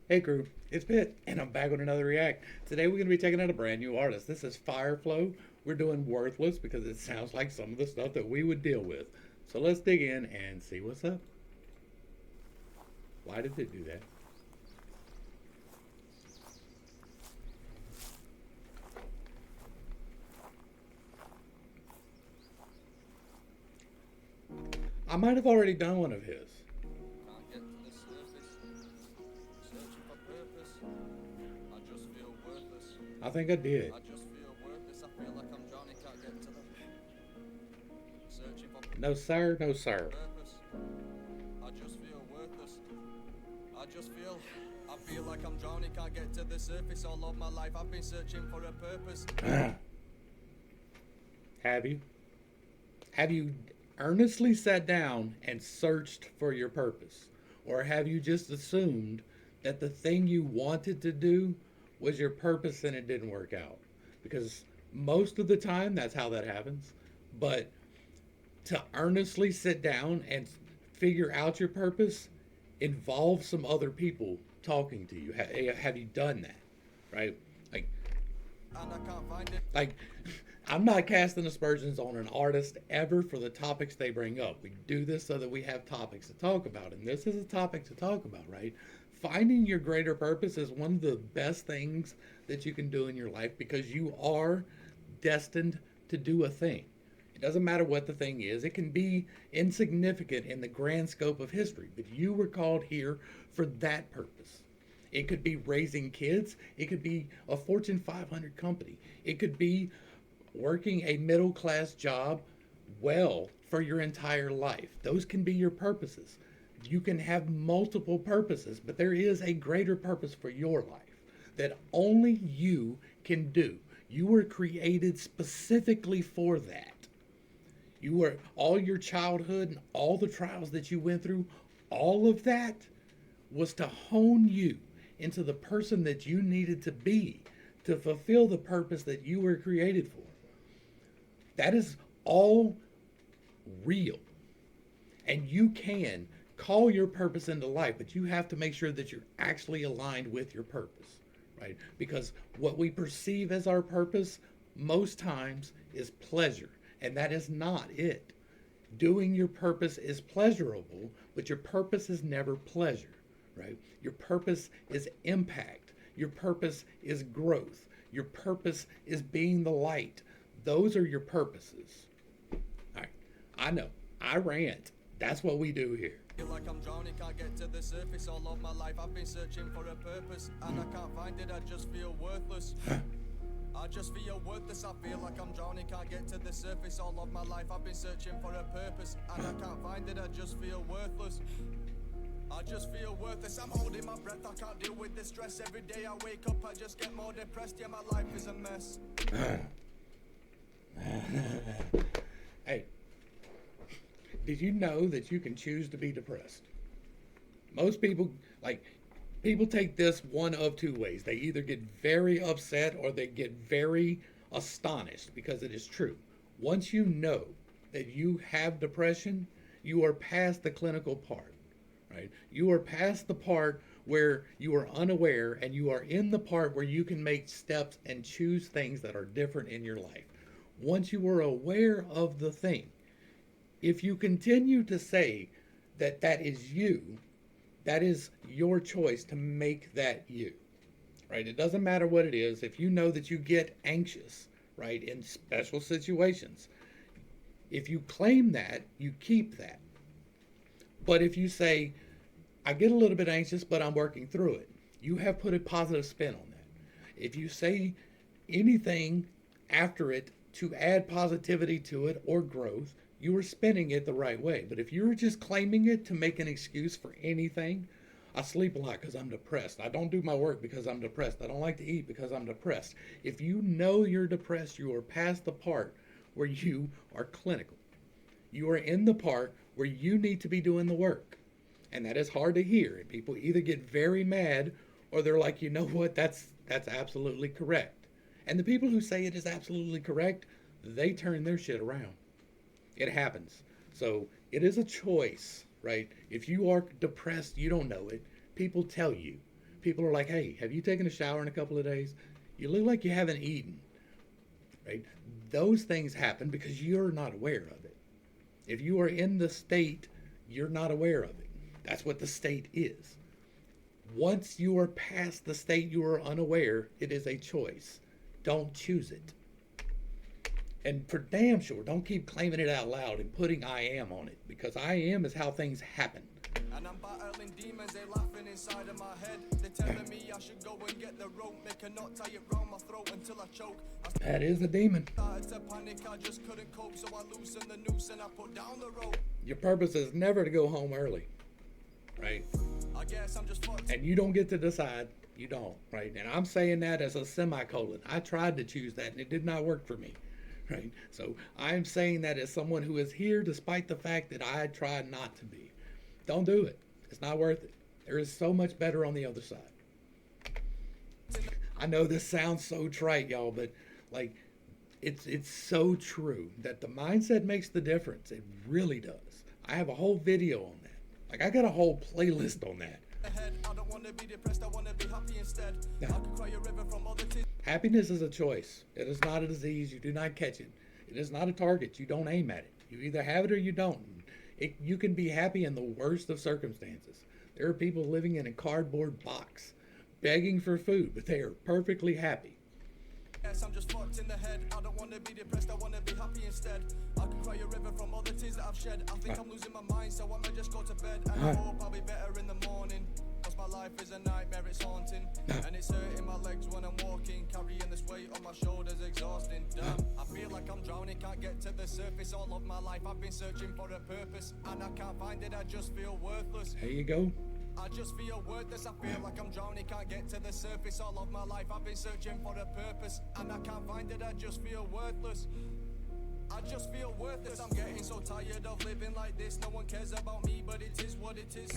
Hey crew, it's Pitt, and I'm back with another React. Today we're going to be checking out a brand new artist. This is Fireflow. We're doing Worthless because it sounds like some of the stuff that we would deal with. So let's dig in and see what's up. Why did it do that? I might have already done one of his. Can't get to the surface. Searching for purpose. I just feel worthless. I think I did. I just feel worthless. I feel like I'm drowning. Can't get to the searching for No sir, no sir. purpose. I just feel worthless. I just feel. I feel like I'm drowning. Can't get to the surface. All of my life I've been searching for a purpose. Have you? Have you earnestly sat down and searched for your purpose? Or have you just assumed that the thing you wanted to do was your purpose and it didn't work out? Because most of the time that's how that happens. But to earnestly sit down and figure out your purpose involves some other people talking to you. Have you done that? Right? Like, And I can't find it. like I'm not casting aspersions on an artist ever for the topics they bring up. We do this so that we have topics to talk about, and this is a topic to talk about, right? Finding your greater purpose is one of the best things that you can do in your life because you are destined to do a thing. It doesn't matter what the thing is, it can be insignificant in the grand scope of history, but you were called here for that purpose. It could be raising kids. It could be a Fortune 500 company. It could be working a middle class job well for your entire life. Those can be your purposes. You can have multiple purposes, but there is a greater purpose for your life that only you can do. You were created specifically for that. You were all your childhood and all the trials that you went through, all of that was to hone you into the person that you needed to be to fulfill the purpose that you were created for. That is all real. And you can call your purpose into life, but you have to make sure that you're actually aligned with your purpose, right? Because what we perceive as our purpose most times is pleasure, and that is not it. Doing your purpose is pleasurable, but your purpose is never pleasure, right? Your purpose is impact. Your purpose is growth. Your purpose is being the light. Those are your purposes. All right. I know. I rant. That's what we do here. Feel like I'm drowning, can't get to the surface. All of my life I've been searching for a purpose, and I can't find it. I just feel worthless. I just feel worthless. I feel like I'm drowning, can't get to the surface. All of my life I've been searching for a purpose, and I can't find it. I just feel worthless. I just feel worthless. I'm holding my breath. I can't deal with the stress. Every day I wake up, I just get more depressed. Yeah, my life is a mess. Hey, did you know that you can choose to be depressed? Most people, like, people take this one of two ways. They either get very upset or they get very astonished because it is true. Once you know that you have depression, you are past the clinical part, right? You are past the part where you are unaware and you are in the part where you can make steps and choose things that are different in your life. Once you are aware of the thing, if you continue to say that that is you, that is your choice to make that you, right? It doesn't matter what it is. If you know that you get anxious, right, in special situations, if you claim that, you keep that. But if you say, I get a little bit anxious, but I'm working through it, you have put a positive spin on that. If you say anything after it to add positivity to it or growth, you are spinning it the right way. But if you're just claiming it to make an excuse for anything, I sleep a lot because I'm depressed. I don't do my work because I'm depressed. I don't like to eat because I'm depressed. If you know you're depressed, you are past the part where you are clinical. You are in the part where you need to be doing the work. And that is hard to hear. People either get very mad or they're like, you know what, that's absolutely correct. And the people who say it is absolutely correct, they turn their shit around. It happens. So it is a choice, right? If you are depressed, you don't know it. People tell you. People are like, hey, have you taken a shower in a couple of days? You look like you haven't eaten, right? Those things happen because you're not aware of it. If you are in the state, you're not aware of it. That's what the state is. Once you are past the state you are unaware, it is a choice. Don't choose it. And for damn sure, don't keep claiming it out loud and putting I am on it, because I am is how things happen. And I'm battling demons, they laughing inside of my head. They're telling me I should go and get the rope, make a knot, tie it round my throat until I choke. That is a demon. I started to panic, I just couldn't cope, so I loosened the noose and I put down the rope. Your purpose is never to go home early, right? I guess I'm just fucked. And you don't get to decide. You don't, right? And I'm saying that as a semicolon. I tried to choose that and it did not work for me, right? So I'm saying that as someone who is here despite the fact that I tried not to be. Don't do it. It's not worth it. There is so much better on the other side. I know this sounds so trite, y'all, but like it's so true that the mindset makes the difference. It really does. I have a whole video on that. Like I got a whole playlist on that. I don't want to be depressed, I want to be happy instead. I could cry a river from all the tears. Happiness is a choice. It is not a disease. You do not catch it. It is not a target. You don't aim at it. You either have it or you don't. You can be happy in the worst of circumstances. There are people living in a cardboard box, begging for food, but they are perfectly happy. Yes, I'm just fucked in the head. I don't want to be depressed, I want to be happy instead. I could cry a river from all the tears that I've shed. I think I'm losing my mind, so I might just go to bed. And I hope I'll be better in the morning. Cause my life is a nightmare, it's haunting. And it's hurting my legs when I'm walking. Carrying this weight on my shoulders, exhausting. Damn, I feel like I'm drowning, can't get to the surface. All of my life I've been searching for a purpose, and I can't find it, I just feel worthless. There you go. I just feel worthless, I feel like I'm drowning, can't get to the surface. All of my life I've been searching for a purpose, and I can't find it, I just feel worthless. I just feel worthless, I'm getting so tired of living like this. No one cares about me, but it is what it is.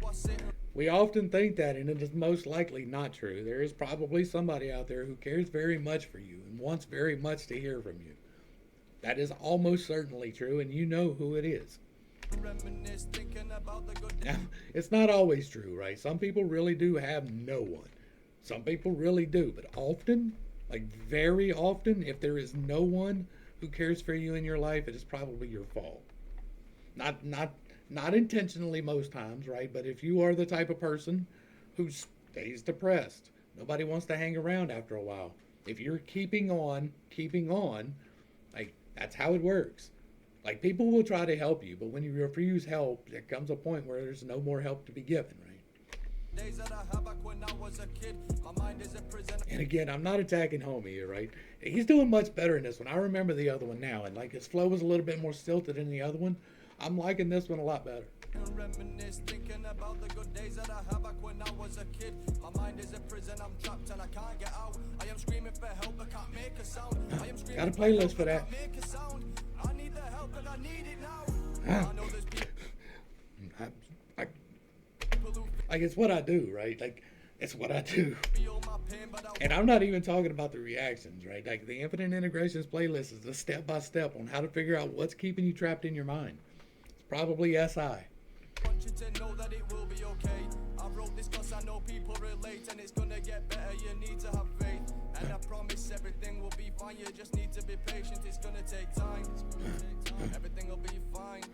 What's it? We often think that, and it is most likely not true. There is probably somebody out there who cares very much for you and wants very much to hear from you. That is almost certainly true, and you know who it is. Reminisce, thinking about the good Now, it's not always true, right? Some people really do have no one. Some people really do, but often, like very often, if there is no one who cares for you in your life, it is probably your fault. Not intentionally most times, right? But if you are the type of person who stays depressed, nobody wants to hang around after a while. If you're keeping on, like that's how it works. Like people will try to help you, but when you refuse help, there comes a point where there's no more help to be given, right? days that I had back when I was a kid. My mind is a prison. And again, I'm not attacking Homie here, right? He's doing much better in this one. I remember the other one now, and like his flow was a little bit more stilted in the other one. I'm liking this one a lot better. Reminisce, thinking about the good days that I had back when I was a kid. My mind is a prison, I'm trapped and I can't get out. I am screaming for help, I can't make a sound. I am screaming Got a playlist for that. I can't make a sound. I need the help and I need it now. I know there's people who Like it's what I do, right? Like it's what I do. feel my pain, but I And I'm not even talking about the reactions, right? Like the Infinite Integrations playlist is the step-by-step on how to figure out what's keeping you trapped in your mind. It's probably SI. want you to know that it will be okay. I wrote this cause I know people relate, and it's gonna get better, you need to have faith. And I promise everything will be fine, you just need to be patient, it's gonna take time. Everything will be fine,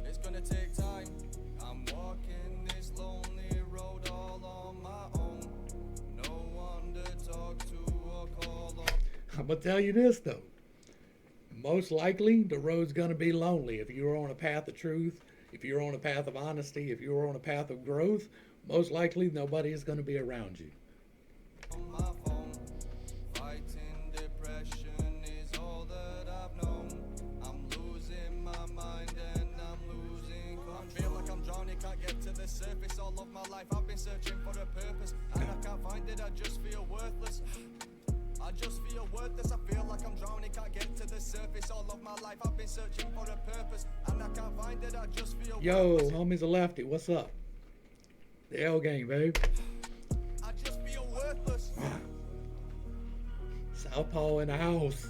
it's gonna take time. I'm walking this lonely road all on my own. No one to talk to or call on. I'm gonna tell you this though. Most likely the road's gonna be lonely if you're on a path of truth, if you're on a path of honesty, if you're on a path of growth. Most likely nobody is gonna be around you. On my phone, fighting depression is all that I've known. I'm losing my mind and I'm losing control. I feel like I'm drowning, can't get to the surface. All of my life I've been searching for a purpose, and I can't find it, I just feel worthless. I just feel worthless, I feel like I'm drowning, can't get to the surface. All of my life I've been searching for a purpose, and I can't find it, I just feel Yo, worthless. homie's a lefty. What's up? The L gang, babe. I just feel worthless. Southpaw in the house.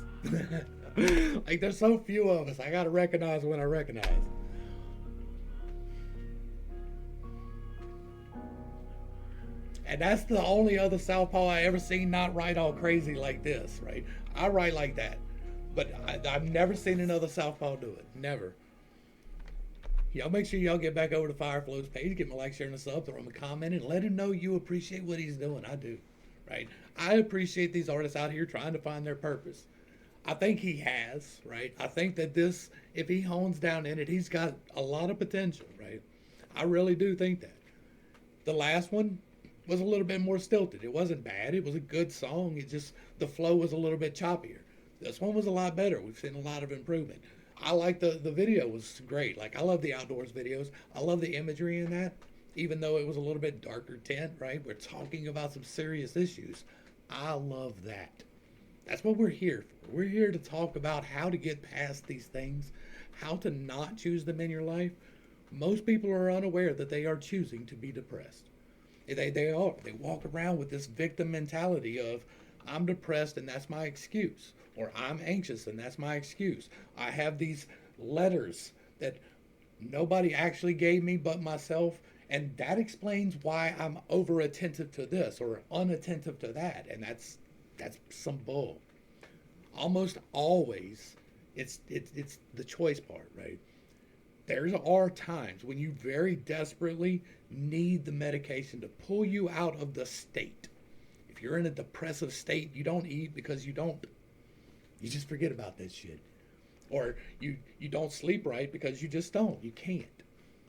Like there's so few of us. I gotta recognize when I recognize. And that's the only other southpaw I ever seen not write all crazy like this, right? I write like that. But I've never seen another southpaw do it. Never. Y'all make sure y'all get back over to Fireflow's page, give him a like, share, and a sub, throw him a comment, and let him know you appreciate what he's doing. I do, right? I appreciate these artists out here trying to find their purpose. I think he has, right? I think that this, if he hones down in it, he's got a lot of potential, right? I really do think that. The last one was a little bit more stilted. It wasn't bad. It was a good song. It just, the flow was a little bit choppier. This one was a lot better. We've seen a lot of improvement. I like the video was great. Like, I love the outdoors videos. I love the imagery in that, even though it was a little bit darker tint, right? We're talking about some serious issues. I love that. That's what we're here for. We're here to talk about how to get past these things, how to not choose them in your life. Most people are unaware that they are choosing to be depressed. They are. They walk around with this victim mentality of, I'm depressed and that's my excuse. Or I'm anxious and that's my excuse. I have these letters that nobody actually gave me but myself. And that explains why I'm over attentive to this or unattentive to that. And that's some bull. Almost always it's the choice part, right? There are times when you very desperately need the medication to pull you out of the state. If you're in a depressive state, you don't eat because you just forget about that shit. Or you don't sleep right because you just don't. You can't,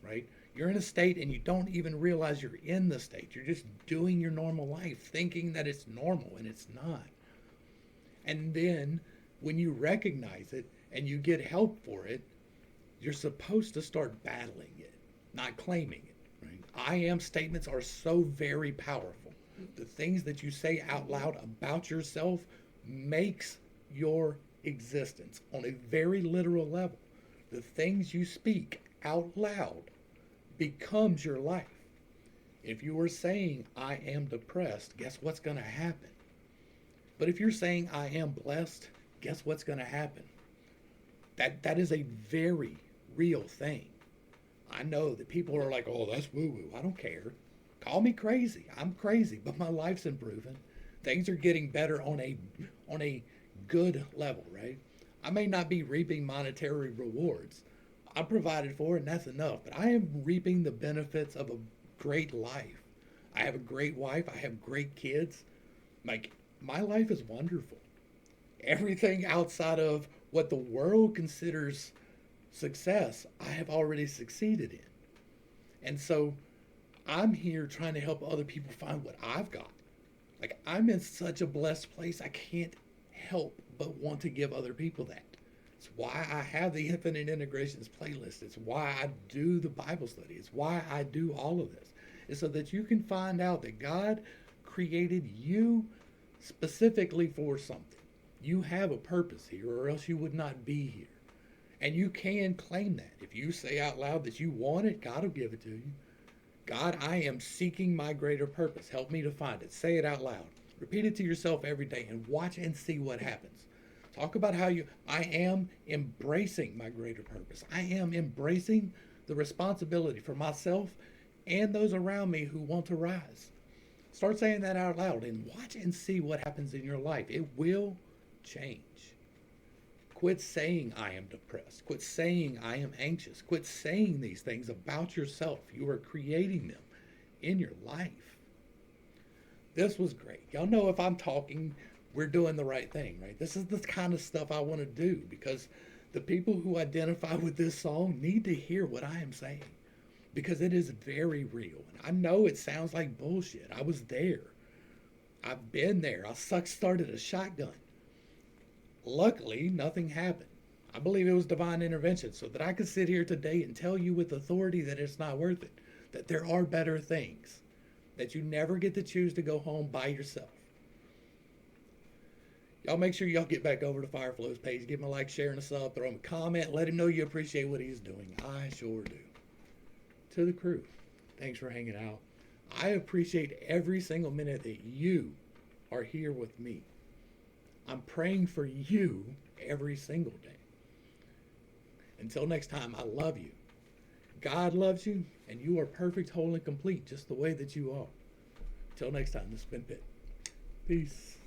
right? You're in a state and you don't even realize you're in the state. You're just doing your normal life, thinking that it's normal, and it's not. And then when you recognize it and you get help for it, you're supposed to start battling it, not claiming it, right? I am statements are so very powerful. The things that you say out loud about yourself makes your existence on a very literal level. The things you speak out loud becomes your life. If you are saying, I am depressed, guess what's going to happen? But if you're saying, I am blessed, guess what's going to happen? That is a very real thing. I know that people are like, oh, that's woo-woo. I don't care. Call me crazy. I'm crazy, but my life's improving. Things are getting better on a good level, right? I may not be reaping monetary rewards. I'm provided for, and that's enough. But I am reaping the benefits of a great life. I have a great wife. I have great kids. Like, my life is wonderful. Everything outside of what the world considers success, I have already succeeded in. And so I'm here trying to help other people find what I've got. Like, I'm in such a blessed place, I can't help but want to give other people that. It's why I have the Infinite Integrations playlist. It's why I do the Bible study. It's why I do all of this. It's so that you can find out that God created you specifically for something. You have a purpose here, or else you would not be here. And you can claim that. If you say out loud that you want it, God will give it to you. God, I am seeking my greater purpose. Help me to find it. Say it out loud. Repeat it to yourself every day and watch and see what happens. Talk about how I am embracing my greater purpose. I am embracing the responsibility for myself and those around me who want to rise. Start saying that out loud and watch and see what happens in your life. It will change. Quit saying I am depressed. Quit saying I am anxious. Quit saying these things about yourself. You are creating them in your life. This was great. Y'all know if I'm talking, we're doing the right thing, right? This is the kind of stuff I want to do because the people who identify with this song need to hear what I am saying because it is very real. And I know it sounds like bullshit. I was there. I've been there. I started a shotgun. Luckily, nothing happened. I believe it was divine intervention so that I could sit here today and tell you with authority that it's not worth it, that there are better things, that you never get to choose to go home by yourself. Y'all make sure y'all get back over to Fireflow's page, give him a like, share, and a sub, throw him a comment, let him know you appreciate what he's doing. I sure do. To the crew, thanks for hanging out. I appreciate every single minute that you are here with me. I'm praying for you every single day. Until next time, I love you. God loves you, and you are perfect, whole, and complete just the way that you are. Till next time, this has been Pitt. Peace.